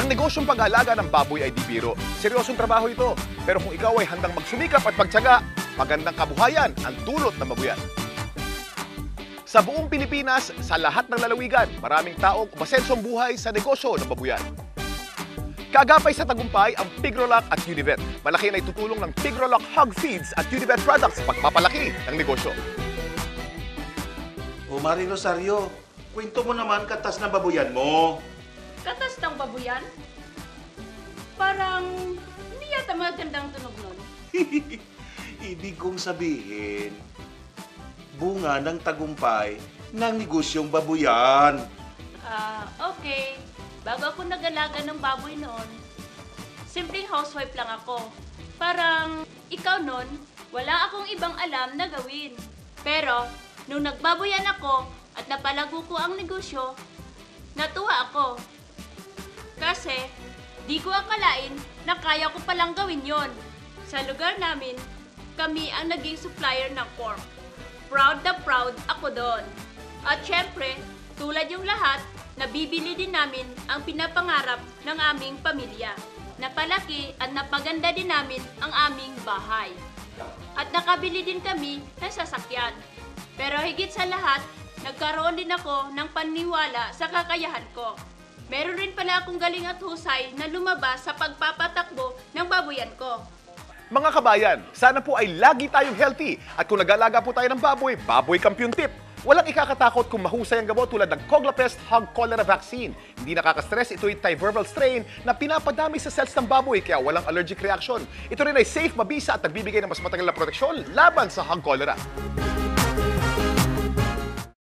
Ang negosyong pag-aalaga ng baboy ay di biro. Seryosong trabaho ito. Pero kung ikaw ay handang magsumikap at magtiyaga, magandang kabuhayan ang dulot ng babuyan. Sa buong Pilipinas, sa lahat ng lalawigan, maraming taong masensong buhay sa negosyo ng babuyan. Kaagapay sa tagumpay ang Pigrolac at Univet. Malaki na itutulong ng Pigrolac Hog Feeds at Univet products sa pagpapalaki ng negosyo. O Mari Rosario, kwento mo naman katas na babuyan mo. Katas ng babuyan? Parang hindi yata magandang tunog nun. Ibig kong sabihin, bunga ng tagumpay ng negosyong babuyan. Okay. Bago ako nag-alaga ng baboy noon, simpleng housewife lang ako. Parang ikaw noon, wala akong ibang alam na gawin. Pero, nung nagbaboyan ako at napalago ko ang negosyo, natuwa ako. Kasi, di ko akalain na kaya ko palang gawin yon. Sa lugar namin, kami ang naging supplier ng pork. Proud na proud ako doon. At syempre, tulad yung lahat, nabibili din namin ang pinapangarap ng aming pamilya. Napalaki at napaganda din namin ang aming bahay. At nakabili din kami ng sasakyan. Pero higit sa lahat, nagkaroon din ako ng paniwala sa kakayahan ko. Meron rin pala akong galing at husay na lumabas sa pagpapatakbo ng babuyan ko. Mga kabayan, sana po ay lagi tayong healthy. At kung nag-aalaga po tayo ng baboy, Baboy Kampiyon Tip. Walang ikakatakot kung mahusay ang gamot tulad ng Coglapest Hog Cholera Vaccine. Hindi nakaka-stress, ito'y Tiverval strain na pinapadami sa cells ng baboy kaya walang allergic reaction. Ito rin ay safe, mabisa at nagbibigay ng mas matagal na proteksyon laban sa hog cholera.